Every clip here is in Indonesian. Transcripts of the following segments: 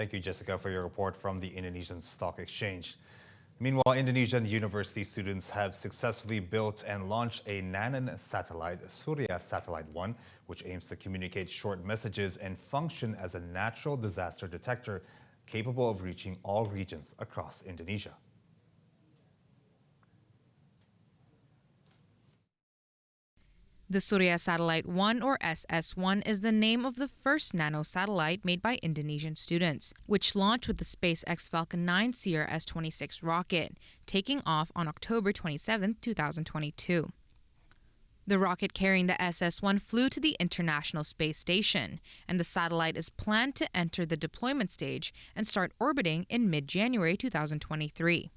Thank you, Jessica, for your report from the Indonesian Stock Exchange. Meanwhile, Indonesian university students have successfully built and launched a NANON satellite, Surya Satellite 1, which aims to communicate short messages and function as a natural disaster detector capable of reaching all regions across Indonesia. The Surya Satellite 1, or SS1, is the name of the first nano satellite made by Indonesian students, which launched with the SpaceX Falcon 9 CRS-26 rocket, taking off on October 27, 2022. The rocket carrying the SS1 flew to the International Space Station, and the satellite is planned to enter the deployment stage and start orbiting in mid-January 2023.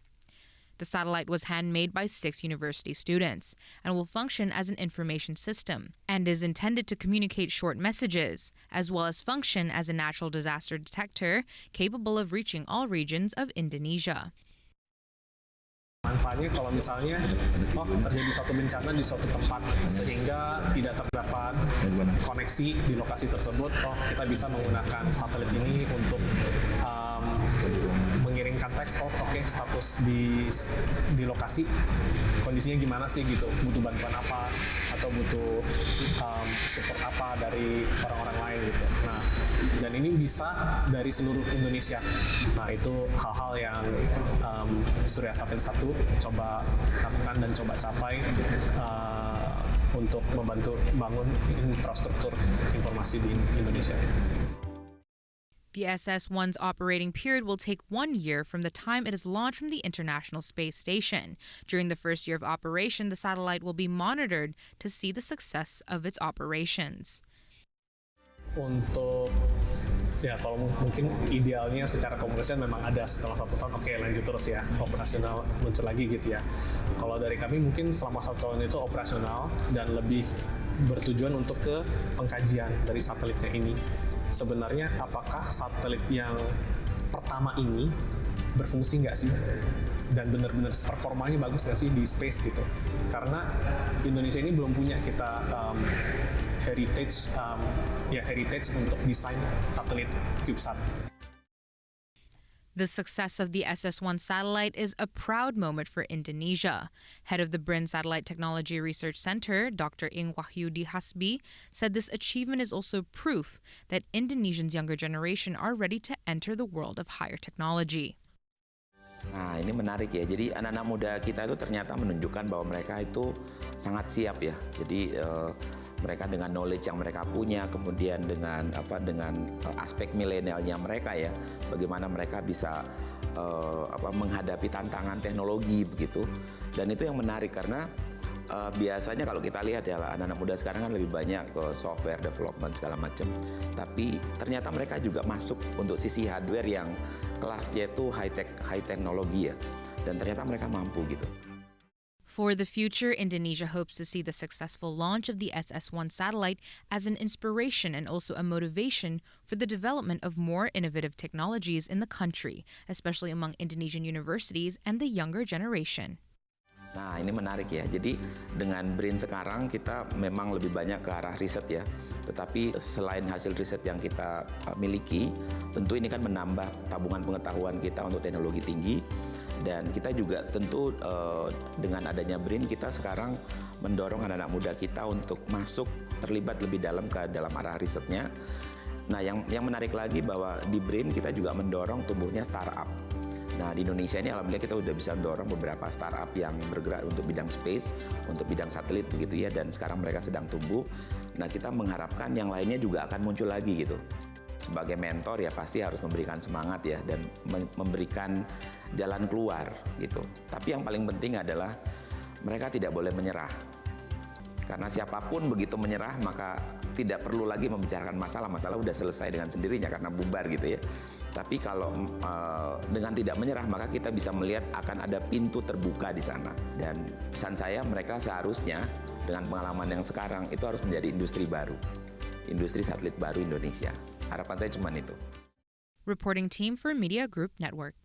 The satellite was handmade by 6 university students and will function as an information system and is intended to communicate short messages, as well as function as a natural disaster detector capable of reaching all regions of Indonesia. Manfaatnya kalau misalnya terjadi suatu bencana di suatu tempat sehingga tidak terdapat koneksi di lokasi tersebut, kita bisa menggunakan satelit ini untuk mengirimkan teks, status di lokasi kondisinya gimana sih gitu, butuh bantuan apa atau butuh support apa dari orang-orang lain gitu. Nah, dan ini bisa dari seluruh Indonesia. Nah, itu hal-hal yang Surya Satelit 1 coba lakukan dan coba capai untuk membantu bangun infrastruktur informasi di Indonesia. The SS-1's operating period will take 1 year from the time it is launched from the International Space Station. During the first year of operation, the satellite will be monitored to see the success of its operations. Untuk kalau mungkin idealnya secara komersial memang ada setelah 1 tahun, lanjut terus ya, operasional muncul lagi gitu ya. Kalau dari kami mungkin selama 1 tahun itu operasional dan lebih bertujuan untuk ke pengkajian dari satelitnya ini. Sebenarnya apakah satelit yang pertama ini berfungsi nggak sih? Dan benar-benar performanya bagus nggak sih di space gitu? Karena Indonesia ini belum punya kita heritage untuk desain satelit CubeSat. The success of the SS1 satellite is a proud moment for Indonesia. Head of the BRIN Satellite Technology Research Center, Dr. Ing Wahyudi Hasbi, said this achievement is also proof that Indonesians' younger generation are ready to enter the world of higher technology. Nah, ini menarik ya. Jadi anak-anak muda kita itu ternyata menunjukkan bahwa mereka itu sangat siap ya. Jadi mereka dengan knowledge yang mereka punya, kemudian dengan aspek milenialnya mereka ya, bagaimana mereka bisa menghadapi tantangan teknologi begitu. Dan itu yang menarik karena biasanya kalau kita lihat ya, anak-anak muda sekarang kan lebih banyak ke software development segala macam. Tapi ternyata mereka juga masuk untuk sisi hardware yang kelasnya itu high teknologi ya. Dan ternyata mereka mampu gitu. For the future, Indonesia hopes to see the successful launch of the SS1 satellite as an inspiration and also a motivation for the development of more innovative technologies in the country, especially among Indonesian universities and the younger generation. Nah, ini menarik ya. Jadi dengan BRIN sekarang kita memang lebih banyak ke arah riset ya. Tetapi selain hasil riset yang kita miliki, tentu ini kan menambah tabungan pengetahuan kita untuk teknologi tinggi. Dan kita juga tentu dengan adanya BRIN kita sekarang mendorong anak-anak muda kita untuk masuk terlibat lebih dalam ke dalam arah risetnya. Nah, yang menarik lagi bahwa di BRIN kita juga mendorong tumbuhnya startup. Nah, di Indonesia ini alhamdulillah kita udah bisa mendorong beberapa startup yang bergerak untuk bidang space, untuk bidang satelit begitu ya, dan sekarang mereka sedang tumbuh. Nah, kita mengharapkan yang lainnya juga akan muncul lagi gitu. Sebagai mentor ya pasti harus memberikan semangat ya dan memberikan jalan keluar gitu. Tapi yang paling penting adalah mereka tidak boleh menyerah. Karena siapapun begitu menyerah maka tidak perlu lagi membicarakan masalah udah selesai dengan sendirinya karena bubar gitu ya. Tapi kalau dengan tidak menyerah maka kita bisa melihat akan ada pintu terbuka di sana. Dan pesan saya mereka seharusnya dengan pengalaman yang sekarang itu harus menjadi industri baru. Industri satelit baru Indonesia. Harapan saya cuma itu. Reporting team for Media Group Network.